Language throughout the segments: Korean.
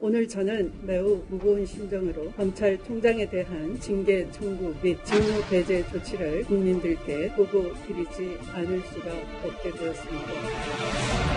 오늘 저는 매우 무거운 심정으로 검찰총장에 대한 징계 청구 및 직무 배제 조치를 국민들께 보고 드리지 않을 수가 없게 되었습니다.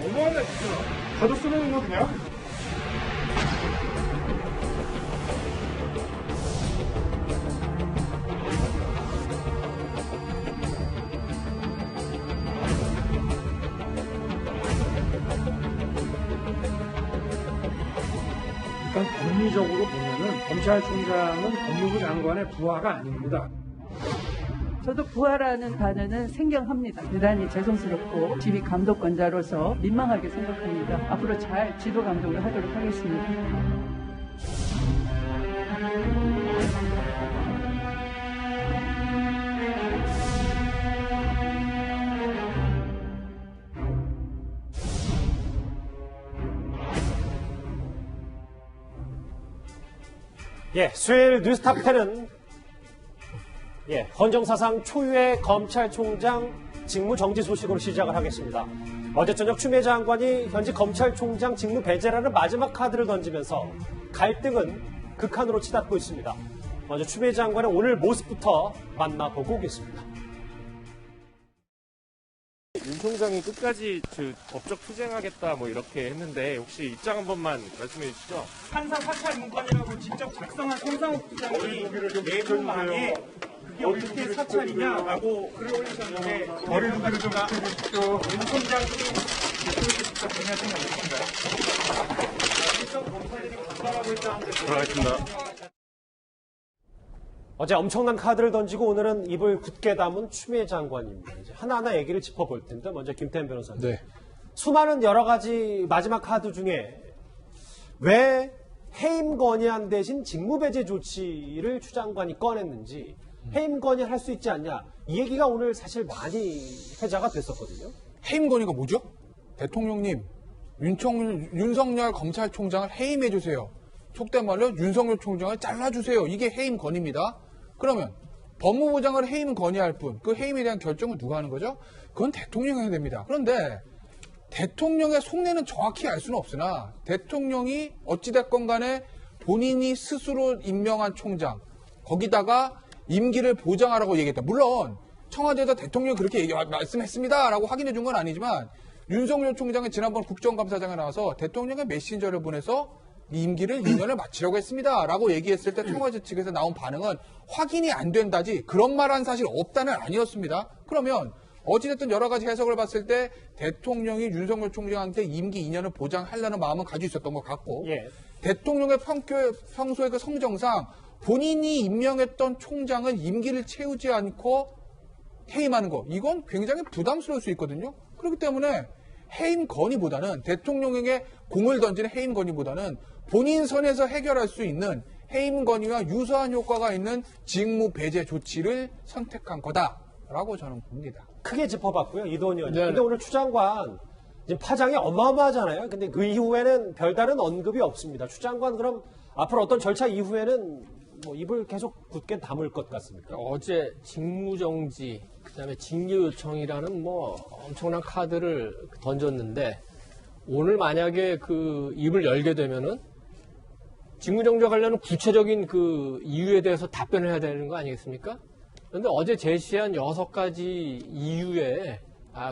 너무하네 진짜. 가도 쓰는 거 그냥? 일단 법리적으로 보면은 검찰총장은 법무부 장관의 부하가 아닙니다. 저도 부하라는 단어는 생경합니다. 대단히 죄송스럽고 지휘 감독권자로서 민망하게 생각합니다. 앞으로 잘 지도 감독을 하도록 하겠습니다. 예, 수요일 뉴스탑 10은 헌정사상 초유의 검찰총장 직무 정지 소식으로 시작을 하겠습니다. 어제 저녁 추미애 장관이 현직 검찰총장 직무 배제라는 마지막 카드를 던지면서 갈등은 극한으로 치닫고 있습니다. 먼저 추미애 장관의 오늘 모습부터 만나보고 오겠습니다. 윤 총장이 끝까지 법적 투쟁하겠다 뭐 이렇게 했는데 혹시 입장 한 번만 말씀해 주시죠. 판사 사찰 문건이라고 직접 작성한 손상욱 부장이 내부망에 그게 어떻게 사찰이냐라고 글을 올리셨는데 머리 누기를 좀 주십시오. 윤 총장이 직접 동의하신 건 없으신가요? 직접 검사들이 감사하고 있다는데 들어가겠습니다. 어제 엄청난 카드를 던지고 오늘은 입을 굳게 담은 추미애 장관입니다. 이제 하나하나 얘기를 짚어볼 텐데 먼저 김태현 변호사님. 네. 수많은 여러 가지 마지막 카드 중에 왜 해임 건의안 대신 직무 배제 조치를 추 장관이 꺼냈는지 해임 건의를 할 수 있지 않냐 이 얘기가 오늘 사실 많이 회자가 됐었거든요. 해임 건의가 뭐죠? 대통령님, 윤석열 검찰총장을 해임해 주세요. 속된 말로 윤석열 총장을 잘라주세요. 이게 해임 건의입니다. 그러면 법무부 장관을 해임 건의할 뿐, 그 해임에 대한 결정을 누가 하는 거죠? 그건 대통령이 해야 됩니다. 그런데 대통령의 속내는 정확히 알 수는 없으나 대통령이 어찌됐건 간에 본인이 스스로 임명한 총장, 거기다가 임기를 보장하라고 얘기했다. 물론 청와대에서 대통령이 그렇게 말씀했습니다라고 확인해 준 건 아니지만 윤석열 총장이 지난번 국정감사장에 나와서 대통령의 메신저를 보내서 임기를 2년을 마치려고 했습니다라고 얘기했을 때 청와대 측에서 나온 반응은 확인이 안 된다지 그런 말한 사실 없다는 아니었습니다. 그러면 어찌됐든 여러 가지 해석을 봤을 때 대통령이 윤석열 총장한테 임기 2년을 보장하려는 마음은 가지고 있었던 것 같고 대통령의 평소의 그 성정상 본인이 임명했던 총장은 임기를 채우지 않고 해임하는 거 이건 굉장히 부담스러울 수 있거든요. 그렇기 때문에 해임 건의보다는 대통령에게 공을 던지는 해임 건의보다는 본인 선에서 해결할 수 있는 해임 건의와 유사한 효과가 있는 직무 배제 조치를 선택한 거다라고 저는 봅니다. 크게 짚어봤고요. 이도원 의원님. 근데 오늘 추 장관 지금 파장이 어마어마하잖아요. 근데 그 이후에는 별다른 언급이 없습니다. 추 장관 그럼 앞으로 어떤 절차 이후에는 뭐 입을 계속 굳게 다물 것 같습니까? 어제 직무정지, 그다음에 징계 요청이라는 뭐 엄청난 카드를 던졌는데 오늘 만약에 그 입을 열게 되면은 직무정지와 관련한 구체적인 그 이유에 대해서 답변을 해야 되는 거 아니겠습니까? 그런데 어제 제시한 6가지 이유에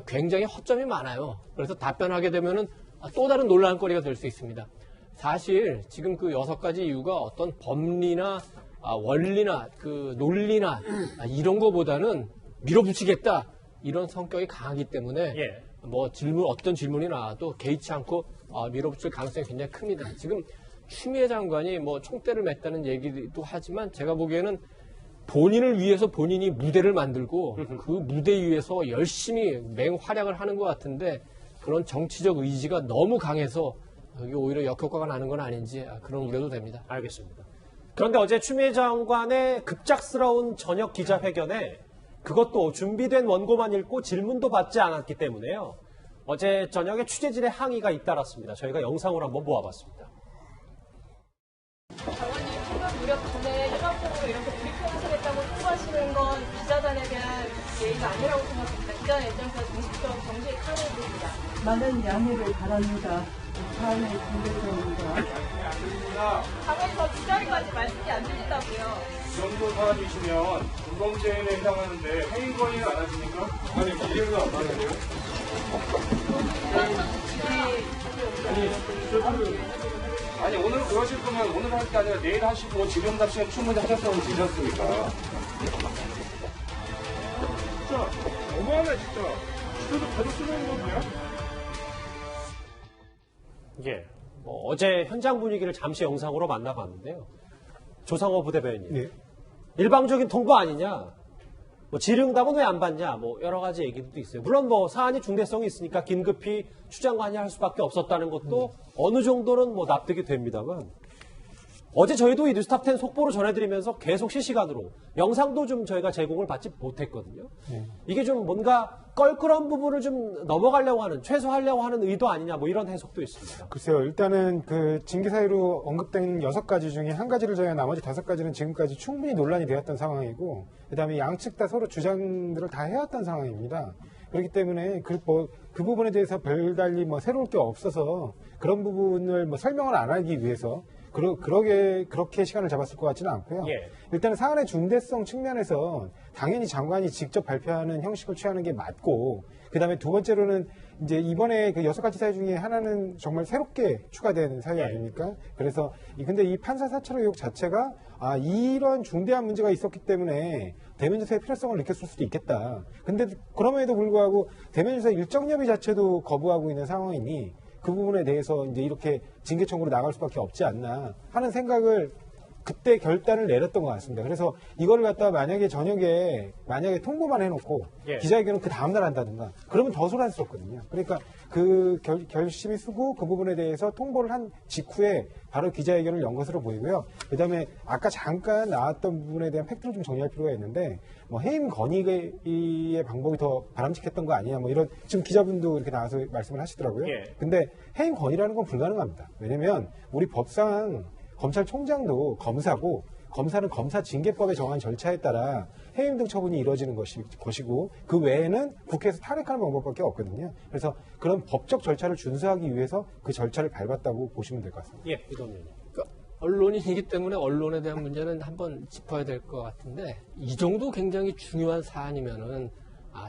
굉장히 허점이 많아요. 그래서 답변하게 되면은 또 다른 논란거리가 될 수 있습니다. 사실 지금 그 6가지 이유가 어떤 법리나 원리나 그 논리나 이런 거보다는 밀어붙이겠다 이런 성격이 강하기 때문에 뭐 어떤 질문이 나와도 개의치 않고 밀어붙일 가능성이 굉장히 큽니다. 지금 추미애 장관이 뭐 총대를 맸다는 얘기도 하지만 제가 보기에는 본인을 위해서 본인이 무대를 만들고 그 무대 위에서 열심히 맹활약을 하는 것 같은데 그런 정치적 의지가 너무 강해서 이게 오히려 역효과가 나는 건 아닌지 그런 우려도 됩니다. 알겠습니다. 그런데 어제 추미애 장관의 급작스러운 저녁 기자회견에 그것도 준비된 원고만 읽고 질문도 받지 않았기 때문에요. 어제 저녁에 취재진의 항의가 잇따랐습니다. 저희가 영상으로 한번 모아봤습니다. 장관님 최근 무렵 전에 일반적으로 이렇게 브리핑하시겠다고 통보하시는 건 기자단에 대한 예의가 아니라고 생각합니다. 기자의 입장에서 정식적으로 정시에 칼을 듭니다. 많은 양해를 바랍니다. 사안의 중대성과 당에서 기자리까지 말씀이 안 드린다고요. 이 정도 사안이시면 불범죄에 해당하는데 해임 건의를 안 하십니까? 아니, 이해가 안 가는데요? 아니, 오늘 그러실 거면 오늘 할 게 아니라 내일 하시고 지명답 시간 충분히 하셨으면 되지 않습니까? 진짜 너무하네, 진짜. 저도 자주 쓰는 건데요? 예. 어제 현장 분위기를 잠시 영상으로 만나봤는데요. 조상호 부대변인. 네. 일방적인 통보 아니냐? 질응답은 왜 안 받냐? 여러 가지 얘기도 있어요. 물론 사안이 중대성이 있으니까 긴급히 추장관이 할 수밖에 없었다는 것도 어느 정도는 납득이 됩니다만 어제 저희도 이 뉴스탑10 속보로 전해드리면서 계속 실시간으로 영상도 좀 저희가 제공을 받지 못했거든요. 이게 좀 뭔가 껄끄러운 부분을 좀 넘어가려고 하는, 최소화하려고 하는 의도 아니냐, 이런 해석도 있습니다. 글쎄요, 일단은 그 징계 사유로 언급된 6가지 중에 한 가지를 저희가 나머지 5가지는 지금까지 충분히 논란이 되었던 상황이고, 그 다음에 양측 다 서로 주장들을 다 해왔던 상황입니다. 그렇기 때문에 그 부분에 대해서 별달리 새로울 게 없어서 그런 부분을 설명을 안 하기 위해서 그렇게 시간을 잡았을 것 같지는 않고요. 예. 일단은 사안의 중대성 측면에서 당연히 장관이 직접 발표하는 형식을 취하는 게 맞고, 그 다음에 두 번째로는 이제 이번에 그 6가지 사유 중에 하나는 정말 새롭게 추가된 사유 아닙니까? 그래서 근데 이 판사 사찰 의혹 자체가 이런 중대한 문제가 있었기 때문에 대면 조사의 필요성을 느꼈을 수도 있겠다. 근데 그럼에도 불구하고 대면 조사 일정 여부 자체도 거부하고 있는 상황이니 그 부분에 대해서 이제 이렇게 징계 청구로 나갈 수밖에 없지 않나 하는 생각을 그때 결단을 내렸던 것 같습니다. 그래서 이거를 갖다가 만약에 통보만 해놓고 기자회견은 그 다음날 한다든가 그러면 더 소란스럽거든요. 그러니까 그 결심이 쓰고 그 부분에 대해서 통보를 한 직후에 바로 기자회견을 연 것으로 보이고요. 그다음에 아까 잠깐 나왔던 부분에 대한 팩트를 좀 정리할 필요가 있는데 해임 건의의 방법이 더 바람직했던 거 아니냐 이런 지금 기자분도 이렇게 나와서 말씀을 하시더라고요. 근데 해임 건의라는 건 불가능합니다. 왜냐면 우리 법상 검찰총장도 검사고 검사는 검사 징계법에 정한 절차에 따라 해임 등 처분이 이루어지는 것이고 그 외에는 국회에서 탄핵하는 방법밖에 없거든요. 그래서 그런 법적 절차를 준수하기 위해서 그 절차를 밟았다고 보시면 될 것 같습니다. 예, 이동민. 언론이기 때문에 언론에 대한 문제는 한번 짚어야 될 것 같은데 이 정도 굉장히 중요한 사안이면은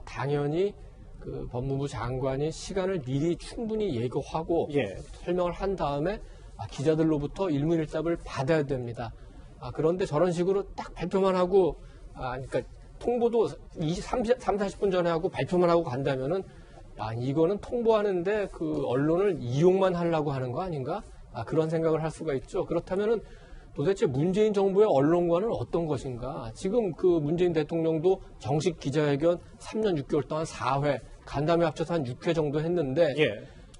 당연히 그 법무부 장관이 시간을 미리 충분히 예고하고 설명을 한 다음에 기자들로부터 일문일답을 받아야 됩니다. 그런데 저런 식으로 딱 발표만 하고, 그러니까 통보도 40분 전에 하고 발표만 하고 간다면은, 이거는 통보하는데 그 언론을 이용만 하려고 하는 거 아닌가? 그런 생각을 할 수가 있죠. 그렇다면은 도대체 문재인 정부의 언론관은 어떤 것인가? 지금 그 문재인 대통령도 정식 기자회견 3년 6개월 동안 4회, 간담회 합쳐서 한 6회 정도 했는데,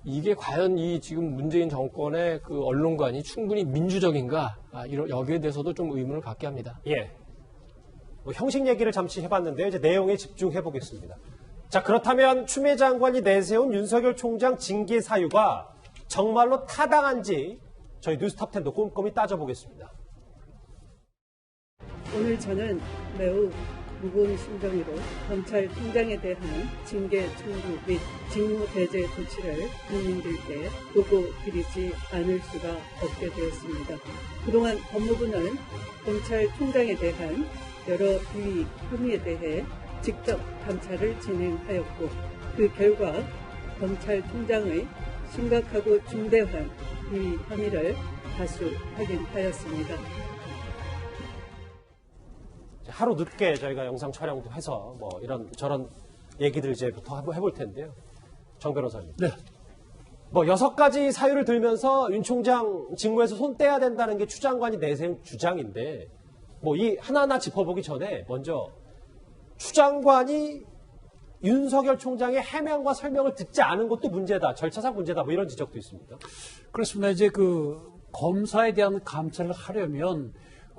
이게 과연 이 지금 문재인 정권의 그 언론관이 충분히 민주적인가? 여기에 대해서도 좀 의문을 갖게 합니다. 예. 형식 얘기를 잠시 해봤는데 이제 내용에 집중해 보겠습니다. 자, 그렇다면 추미애 장관이 내세운 윤석열 총장 징계 사유가 정말로 타당한지 저희 뉴스탑10도 꼼꼼히 따져보겠습니다. 오늘 저는 매우 무거운 심정으로 검찰총장에 대한 징계 청구 및 직무 배제 조치를 국민들께 보고 드리지 않을 수가 없게 되었습니다. 그동안 법무부는 검찰총장에 대한 여러 비위 혐의에 대해 직접 감찰을 진행하였고 그 결과 검찰총장의 심각하고 중대한 비위 혐의를 다수 확인하였습니다. 하루 늦게 저희가 영상 촬영도 해서 이런 저런 얘기들 이제부터 해볼 텐데요. 정 변호사님. 네. 6가지 사유를 들면서 윤 총장 직무에서 손 떼야 된다는 게 추 장관이 내세운 주장인데 이 하나하나 짚어보기 전에 먼저 추 장관이 윤석열 총장의 해명과 설명을 듣지 않은 것도 문제다. 절차상 문제다. 이런 지적도 있습니다. 그렇습니다. 이제 그 검사에 대한 감찰을 하려면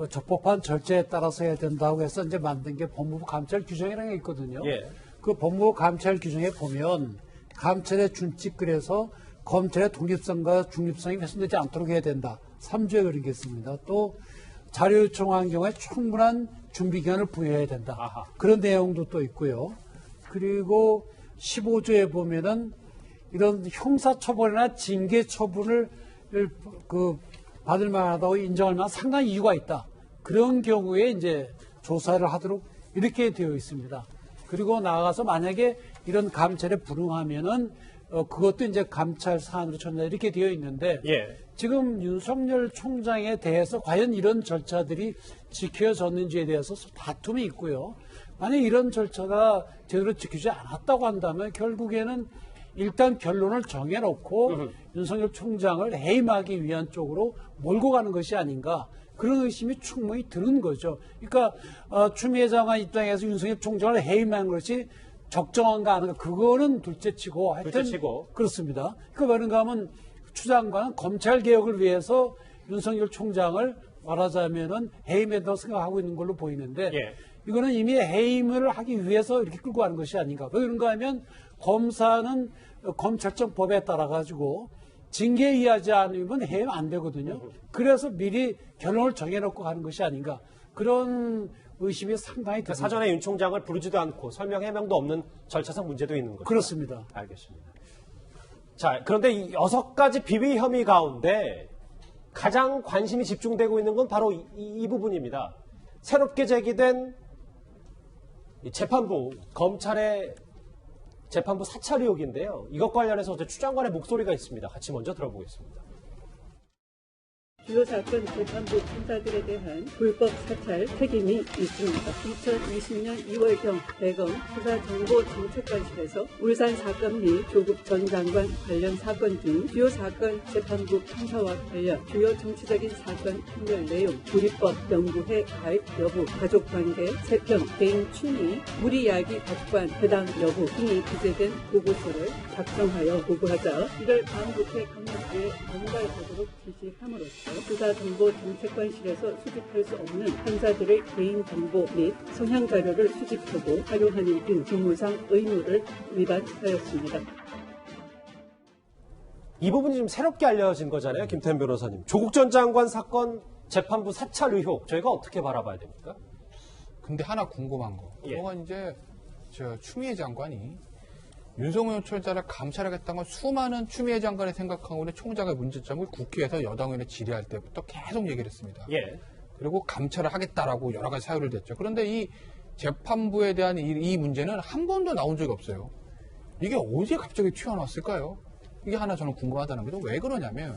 적법한 절차에 따라서 해야 된다고 해서 이제 만든 게 법무부 감찰 규정이라는 게 있거든요. 예. 그 법무부 감찰 규정에 보면 감찰의 준칙그래서 검찰의 독립성과 중립성이 훼손되지 않도록 해야 된다. 3조에 그런 게 있습니다. 또 자료 요청한 경우에 충분한 준비 기간을 부여해야 된다. 아하. 그런 내용도 또 있고요. 그리고 15조에 보면은 이런 형사처벌이나 징계처분을 받을 만하다고 인정할 만한 상당한 이유가 있다. 그런 경우에 이제 조사를 하도록 이렇게 되어 있습니다. 그리고 나아가서 만약에 이런 감찰에 불응하면은 그것도 이제 감찰 사안으로 처리한다 이렇게 되어 있는데 예. 지금 윤석열 총장에 대해서 과연 이런 절차들이 지켜졌는지에 대해서 다툼이 있고요. 만약 이런 절차가 제대로 지키지 않았다고 한다면 결국에는 일단 결론을 정해놓고 윤석열 총장을 해임하기 위한 쪽으로 몰고 가는 것이 아닌가 그런 의심이 충분히 드는 거죠. 그러니까 추미애 장관 입장에서 윤석열 총장을 해임하는 것이 적정한가 하는가 그거는 둘째치고 하여튼 그렇습니다. 그러니까 그런가 하면 추 장관은 검찰 개혁을 위해서 윤석열 총장을 말하자면은 해임한다고 생각하고 있는 걸로 보이는데 예. 이거는 이미 해임을 하기 위해서 이렇게 끌고 가는 것이 아닌가. 왜 그런가 하면 검사는 검찰청 법에 따라 가지고 징계에 의하지 않으면 해임 안 되거든요. 그래서 미리 결론을 정해놓고 가는 것이 아닌가. 그런 의심이 상당히 듭니다. 사전에 윤 총장을 부르지도 않고 설명 해명도 없는 절차상 문제도 있는 거죠. 그렇습니다. 알겠습니다. 자, 그런데 이 6가지 비위 혐의 가운데 가장 관심이 집중되고 있는 건 바로 이 부분입니다. 새롭게 제기된 이 재판부, 검찰의 재판부 사찰 의혹인데요. 이것 관련해서 어제 추 장관의 목소리가 있습니다. 같이 먼저 들어보겠습니다. 주요 사건 재판부 판사들에 대한 불법 사찰 책임이 있습니다. 2020년 2월경 대검 수사정보정책관실에서 울산 사건 및 조국 전 장관 관련 사건 등 주요 사건 재판부 판사와 관련 주요 정치적인 사건 판결 내용, 불이법 연구회 가입 여부, 가족관계, 세평, 개인 취미, 무리야기 가족관 해당 여부 등이 기재된 보고서를 작성하여 보고하자 이를 다음부터 강력하게 전달하도록 지시함으로써 수사정보정책관실에서 수집할 수 없는 판사들의 개인정보 및 성향 자료를 수집하고 활용하는 등 직무상 의무를 위반하였습니다. 이 부분이 좀 새롭게 알려진 거잖아요, 김태현 변호사님. 조국 전 장관 사건 재판부 사찰 의혹 저희가 어떻게 바라봐야 됩니까? 근데 하나 궁금한 거. 예. 그건 이제 추미애 장관이 윤석열 총장을 감찰하겠다는 건 수많은 추미애 장관이 생각하고 있는 총장의 문제점을 국회에서 여당 의원에 질의할 때부터 계속 얘기를 했습니다. 예. 그리고 감찰을 하겠다라고 여러 가지 사유를 댔죠. 그런데 이 재판부에 대한 이 문제는 한 번도 나온 적이 없어요. 이게 어디에 갑자기 튀어나왔을까요? 이게 하나 저는 궁금하다는 거죠. 왜 그러냐면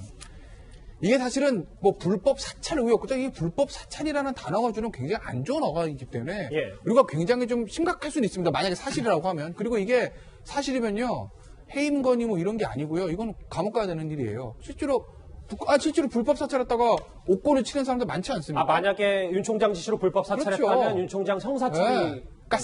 이게 사실은 뭐 불법 사찰 의혹, 이 불법 사찰이라는 단어가 주는 굉장히 안 좋은 어감이기 때문에 예. 우리가 굉장히 좀 심각할 수는 있습니다. 만약에 사실이라고 하면. 그리고 이게 사실이면요. 해임건이 뭐 이런 게 아니고요. 이건 감옥 가야 되는 일이에요. 실제로 불법 사찰했다가 옥고를 치는 사람들 많지 않습니까? 만약에 윤 총장 지시로 불법 사찰했다면 그렇죠. 윤 총장 형사처리. 네. 그러니까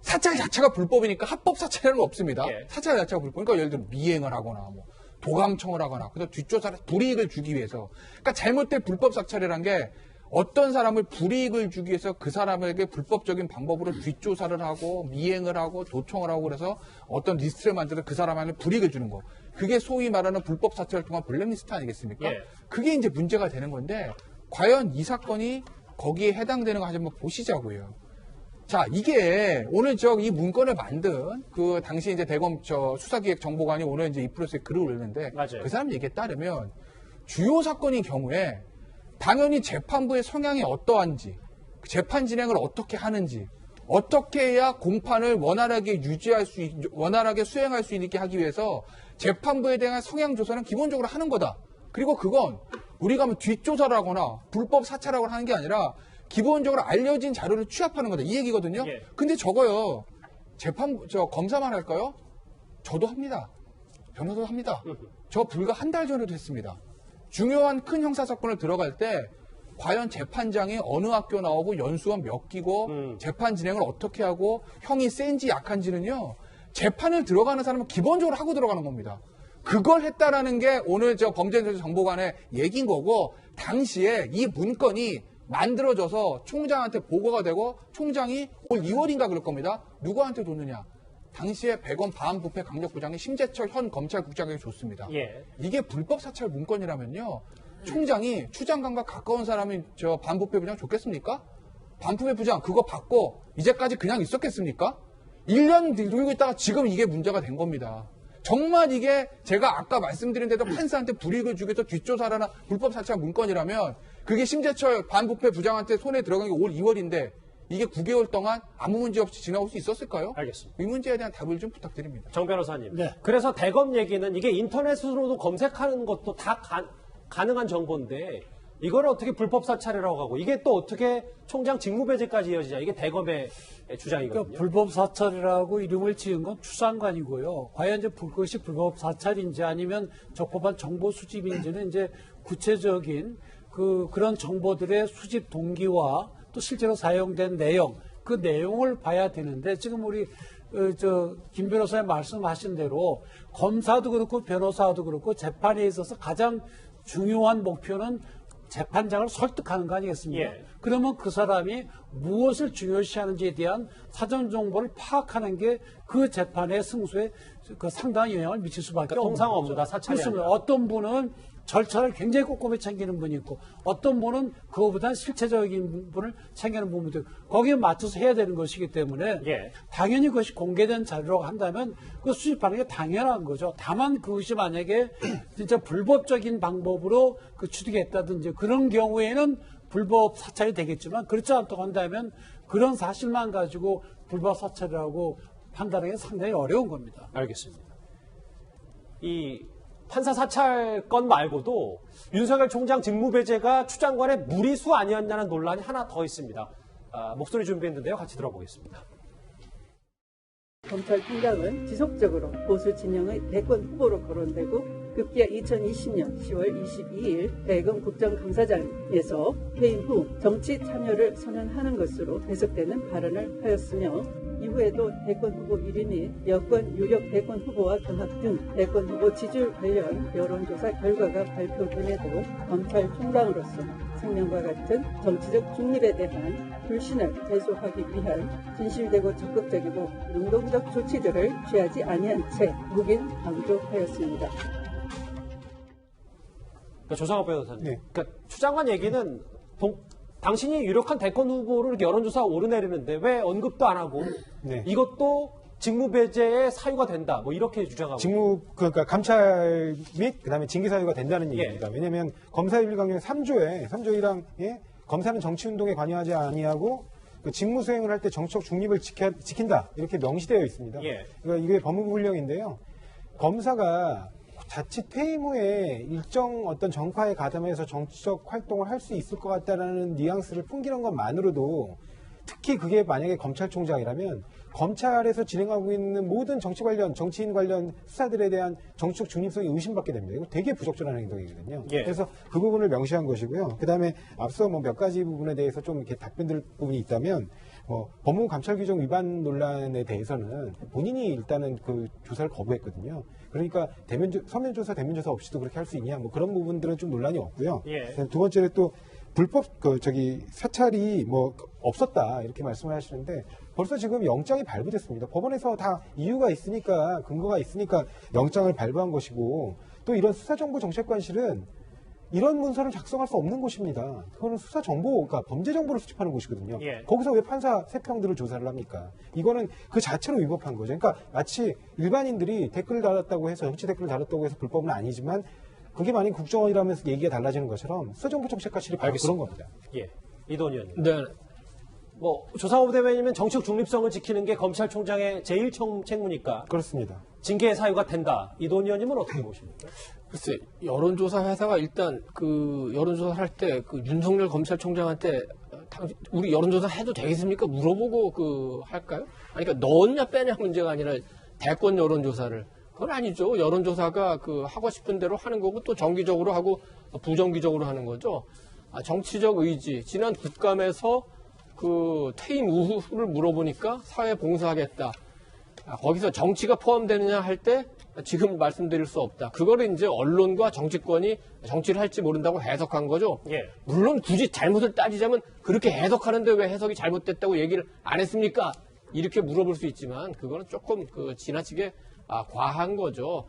사찰 자체가 불법이니까 합법 사찰은 없습니다. 예. 사찰 자체가 불법. 그러니까 예를 들어 미행을 하거나 뭐 도감청을 하거나 그다음 뒷조사를 불이익을 주기 위해서. 그러니까 잘못된 불법 사찰이란 게 어떤 사람을 불이익을 주기 위해서 그 사람에게 불법적인 방법으로 뒷조사를 하고 미행을 하고 도청을 하고 그래서 어떤 리스트를 만들어서 그 사람한테 불이익을 주는 거. 그게 소위 말하는 불법 사찰을 통한 블랙리스트 아니겠습니까? 예. 그게 이제 문제가 되는 건데 과연 이 사건이 거기에 해당되는 거 한번 보시자고요. 자, 이게 오늘 이 문건을 만든 그 당시 이제 대검 수사기획정보관이 오늘 이제 이프로스에 글을 올렸는데 맞아요. 그 사람 얘기에 따르면 주요 사건인 경우에 당연히 재판부의 성향이 어떠한지, 재판 진행을 어떻게 하는지, 어떻게 해야 공판을 원활하게 원활하게 수행할 수 있게 하기 위해서 재판부에 대한 성향 조사는 기본적으로 하는 거다. 그리고 그건 우리가 뭐 뒷조사를 하거나 불법 사찰하거나 하는 게 아니라 기본적으로 알려진 자료를 취합하는 거다. 이 얘기거든요. 예. 근데 저거요. 검사만 할까요? 저도 합니다. 변호사도 합니다. 저 불과 한 달 전에도 했습니다. 중요한 큰 형사사건을 들어갈 때 과연 재판장이 어느 학교 나오고 연수원 몇 기고 재판 진행을 어떻게 하고 형이 센지 약한지는요. 재판을 들어가는 사람은 기본적으로 하고 들어가는 겁니다. 그걸 했다라는 게 오늘 범죄정보관의 얘기인 거고 당시에 이 문건이 만들어져서 총장한테 보고가 되고 총장이 올 2월인가 그럴 겁니다. 누구한테 줬느냐? 당시에 백원 반부패 강력부장이 심재철 현 검찰국장에게 줬습니다. 예. 이게 불법 사찰 문건이라면요. 총장이 추 장관과 가까운 사람이 저 반부패 부장 줬겠습니까? 반부패 부장 그거 받고 이제까지 그냥 있었겠습니까? 1년 들고 있다가 지금 이게 문제가 된 겁니다. 정말 이게 제가 아까 말씀드린 대로 판사한테 불이익을 주기 위해서 뒷조사라나 불법 사찰 문건이라면 그게 심재철 반부패 부장한테 손에 들어간 게 올 2월인데 이게 9개월 동안 아무 문제 없이 지나올 수 있었을까요? 알겠습니다. 이 문제에 대한 답을 좀 부탁드립니다. 정 변호사님. 네. 그래서 대검 얘기는 이게 인터넷으로도 검색하는 것도 다 가능한 정보인데 이걸 어떻게 불법 사찰이라고 하고 이게 또 어떻게 총장 직무배제까지 이어지냐 이게 대검의 주장이거든요. 그러니까 불법 사찰이라고 이름을 지은 건 추상관이고요. 과연 이제 그것이 불법 사찰인지 아니면 적법한 정보 수집인지는 이제 구체적인 그런 정보들의 수집 동기와 또 실제로 사용된 내용, 그 내용을 봐야 되는데 지금 우리 김 변호사님 말씀하신 대로 검사도 그렇고 변호사도 그렇고 재판에 있어서 가장 중요한 목표는 재판장을 설득하는 거 아니겠습니까? 예. 그러면 그 사람이 무엇을 중요시하는지에 대한 사전 정보를 파악하는 게 그 재판의 승소에 상당한 영향을 미칠 수밖에 없는 통상 거죠. 업무다, 사찰이 그렇습니다. 아니라. 어떤 분은 절차를 굉장히 꼼꼼히 챙기는 분이 있고 어떤 분은 그거보다 실체적인 분을 챙기는 부분도 있고 거기에 맞춰서 해야 되는 것이기 때문에 예. 당연히 그것이 공개된 자료라고 한다면 그 수집하는 게 당연한 거죠. 다만 그것이 만약에 진짜 불법적인 방법으로 취득했다든지 그런 경우에는 불법 사찰이 되겠지만 그렇지 않다고 한다면 그런 사실만 가지고 불법 사찰이라고 판단하기 상당히 어려운 겁니다. 알겠습니다. 이 판사 사찰 건 말고도 윤석열 총장 직무배제가 추 장관의 무리수 아니었냐는 논란이 하나 더 있습니다. 목소리 준비했는데요. 같이 들어보겠습니다. 검찰총장은 지속적으로 보수 진영의 대권 후보로 거론되고 급기야 2020년 10월 22일 대검 국정감사장에서 퇴임 후 정치 참여를 선언하는 것으로 해석되는 발언을 하였으며 이후에도 대권 후보 1위 여권 유력 대권 후보와 경합 등 대권 후보 지지율 관련 여론조사 결과가 발표됨에도 검찰총장으로서 생명과 같은 정치적 중립에 대한 불신을 해소하기 위한 진실되고 적극적이고 능동적 조치들을 취하지 아니한 채 묵인 강조하였습니다. 조상업 변호사님. 네. 그러니까 추 장관 얘기는 당신이 유력한 대권 후보를 여론조사 오르내리는데 왜 언급도 안 하고 네. 이것도 직무배제의 사유가 된다. 뭐 이렇게 주장하고. 그러니까 감찰 및 그다음에 징계 사유가 된다는 얘기입니다. 왜냐하면 검사윤리 강령 3조에 3조 1항 검사는 정치운동에 관여하지 아니하고 그 직무 수행을 할 때 정치적 중립을 지킨다 이렇게 명시되어 있습니다. 예. 그러니까 이게 법무부 훈령인데요. 검사가 자칫 퇴임 후에 일정 어떤 정파에 가담해서 정치적 활동을 할 수 있을 것 같다라는 뉘앙스를 풍기는 것만으로도 특히 그게 만약에 검찰총장이라면 검찰에서 진행하고 있는 모든 정치 관련, 정치인 관련 수사들에 대한 정치적 중립성이 의심받게 됩니다. 이거 되게 부적절한 행동이거든요. 예. 그래서 그 부분을 명시한 것이고요. 그 다음에 앞서 몇 가지 부분에 대해서 좀 이렇게 답변드릴 부분이 있다면, 법무부 감찰 규정 위반 논란에 대해서는 본인이 일단은 그 조사를 거부했거든요. 그러니까 서면 조사, 대면 조사 없이도 그렇게 할 수 있냐, 그런 부분들은 좀 논란이 없고요. 예. 두 번째로 또 불법 사찰이 없었다 이렇게 말씀을 하시는데 벌써 지금 영장이 발부됐습니다. 법원에서 다 이유가 있으니까 근거가 있으니까 영장을 발부한 것이고 또 이런 수사정보정책관실은 이런 문서를 작성할 수 없는 곳입니다. 그거는 수사정보, 그러니까 범죄정보를 수집하는 곳이거든요. 예. 거기서 왜 판사 세평들을 조사를 합니까? 이거는 그 자체로 위법한 거죠. 그러니까 마치 일반인들이 댓글을 달았다고 해서 정치 댓글을 달았다고 해서 불법은 아니지만 그게 만약 국정원이라면서 얘기가 달라지는 것처럼 수사정보정책관실이 바로 그런 겁니다. 예. 이도원 의원님. 네. 조사법 대변이면 정치적 중립성을 지키는 게 검찰총장의 제일 책무니까. 그렇습니다. 징계의 사유가 된다. 이도원 의원님은 어떻게 보십니까? 글쎄, 여론조사 회사가 일단 여론조사 할 때 윤석열 검찰총장한테 우리 여론조사 해도 되겠습니까? 물어보고 할까요? 아니, 그러니까 넣었냐 빼냐 문제가 아니라 대권 여론조사를. 그건 아니죠. 여론조사가 하고 싶은 대로 하는 거고 또 정기적으로 하고 부정기적으로 하는 거죠. 정치적 의지. 지난 국감에서 퇴임 이후를 물어보니까 사회 봉사하겠다. 거기서 정치가 포함되느냐 할 때 지금 말씀드릴 수 없다. 그거를 이제 언론과 정치권이 정치를 할지 모른다고 해석한 거죠. 예. 물론 굳이 잘못을 따지자면 그렇게 해석하는데 왜 해석이 잘못됐다고 얘기를 안 했습니까? 이렇게 물어볼 수 있지만 그거는 조금 지나치게 과한 거죠.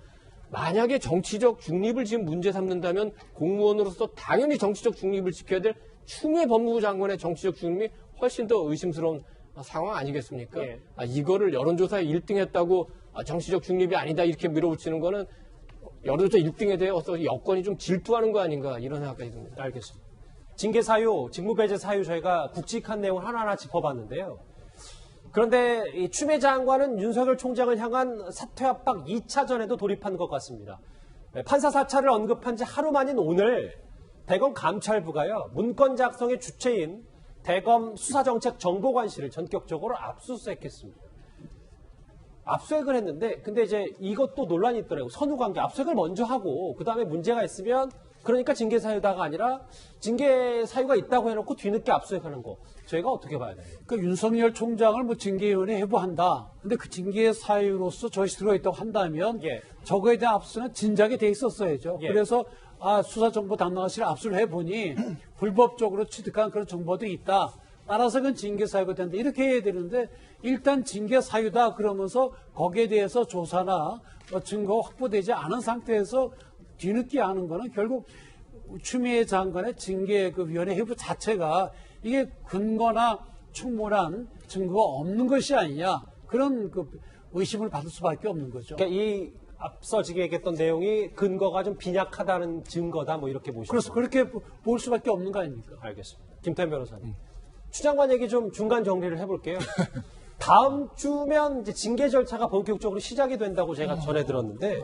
만약에 정치적 중립을 지금 문제 삼는다면 공무원으로서 당연히 정치적 중립을 지켜야 될 추미애 법무부 장관의 정치적 중립이 훨씬 더 의심스러운 상황 아니겠습니까? 예. 이거를 여론조사에 1등 했다고 정치적 중립이 아니다 이렇게 밀어붙이는 거는 여론조사 1등에 대해서 여권이 좀 질투하는 거 아닌가 이런 생각까지 듭니다. 알겠습니다. 징계 사유, 직무배제 사유 저희가 굵직한 내용을 하나하나 짚어봤는데요. 그런데 이 추미애 장관은 윤석열 총장을 향한 사퇴 압박 2차전에도 돌입한 것 같습니다. 판사 사찰을 언급한 지 하루 만인 오늘 대검 감찰부가요. 문건 작성의 주체인 대검 수사정책정보관실을 전격적으로 압수수색했습니다. 압수수색을 했는데 근데 이제 이것도 논란이 있더라고요. 선후관계 압수수색을 먼저 하고 그다음에 문제가 있으면 그러니까 징계 사유다가 아니라 징계 사유가 있다고 해놓고 뒤늦게 압수수색하는 거 저희가 어떻게 봐야 돼요? 그러니까 윤석열 총장을 뭐 징계위원회에 해부한다. 근데 그 징계 사유로서 저것이 들어있다고 한다면 예. 저거에 대한 압수는 진작에 돼 있었어야죠. 예. 그래서 수사정보 담당관실 압수를 해보니 불법적으로 취득한 그런 정보들이 있다. 따라서 그건 징계 사유가 된다. 이렇게 해야 되는데 일단 징계 사유다 그러면서 거기에 대해서 조사나 증거가 확보되지 않은 상태에서 뒤늦게 하는 거는 결국 추미애 장관의 징계 위원회 해부 자체가 이게 근거나 충분한 증거가 없는 것이 아니냐 그런 의심을 받을 수밖에 없는 거죠. 그러니까 이 앞서 얘기했던 내용이 근거가 좀 빈약하다는 증거다 뭐 이렇게 보시죠. 그래서 그렇게 볼 수밖에 없는 거 아닙니까? 알겠습니다. 김태현 변호사님. 추 장관 얘기 좀 중간 정리를 해볼게요. 다음 주면 이제 징계 절차가 본격적으로 시작이 된다고 제가 전해 들었는데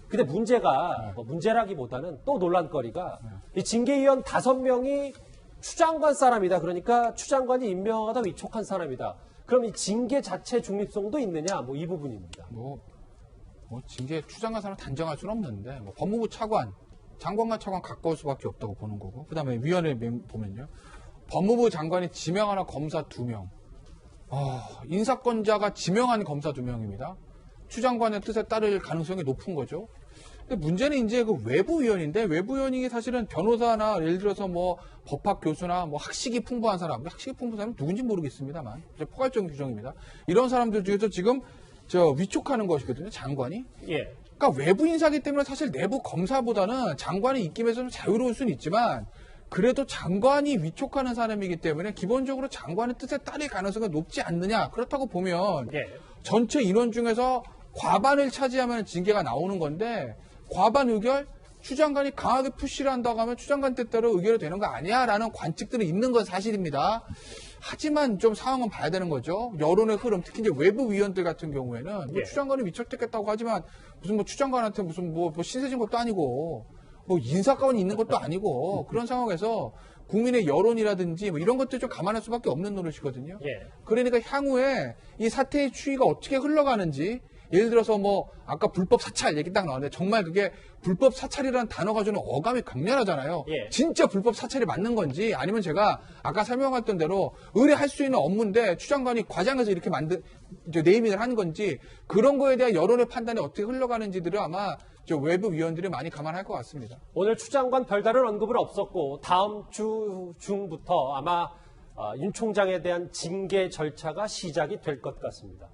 근데 문제가 문제라기보다는 또 논란거리가 이 징계위원 5명이 추 장관 사람이다. 그러니까 추 장관이 임명하다 위촉한 사람이다. 그럼 이 징계 자체 중립성도 있느냐? 뭐 이 부분입니다. 징계 추장관 사람 단정할 수는 없는데 법무부 차관, 장관과 차관 가까울 수밖에 없다고 보는 거고 그다음에 위원회 보면요. 법무부 장관이 지명하는 검사 2명. 인사권자가 지명한 검사 2명입니다. 추 장관의 뜻에 따를 가능성이 높은 거죠. 근데 문제는 이제 그 외부위원인데 외부위원이 사실은 변호사나 예를 들어서 법학 교수나 학식이 풍부한 사람, 학식이 풍부한 사람은 누군지 모르겠습니다만 포괄적인 규정입니다. 이런 사람들 중에서 지금 위촉하는 것이거든요, 장관이. 예. 그러니까 외부 인사기 때문에 사실 내부 검사보다는 장관의 입김에서 좀 자유로울 수는 있지만 그래도 장관이 위촉하는 사람이기 때문에 기본적으로 장관의 뜻에 따를 가능성이 높지 않느냐. 그렇다고 보면 전체 인원 중에서 과반을 차지하면 징계가 나오는 건데 과반 의결? 추 장관이 강하게 푸시를 한다고 하면 추 장관 뜻대로 의결이 되는 거 아니야? 라는 관측들은 있는 건 사실입니다. 하지만 좀 상황은 봐야 되는 거죠. 여론의 흐름, 특히 이제 외부 위원들 같은 경우에는 추 장관이 위촉됐겠다고 하지만 무슨 추 장관한테 무슨 신세진 것도 아니고 인사권이 있는 것도 아니고 그런 상황에서 국민의 여론이라든지 이런 것들 좀 감안할 수밖에 없는 노릇이거든요. 그러니까 향후에 이 사태의 추이가 어떻게 흘러가는지 예를 들어서 아까 불법 사찰 얘기 딱 나왔는데 정말 그게 불법 사찰이라는 단어가 주는 어감이 강렬하잖아요. 진짜 불법 사찰이 맞는 건지 아니면 제가 아까 설명했던 대로 의뢰할 수 있는 업무인데 추 장관이 과장해서 이렇게 네이밍을 한 건지 그런 거에 대한 여론의 판단이 어떻게 흘러가는지들을 아마 외부 위원들이 많이 감안할 것 같습니다. 오늘 추 장관 별다른 언급은 없었고 다음 주 중부터 아마 윤 총장에 대한 징계 절차가 시작이 될 것 같습니다.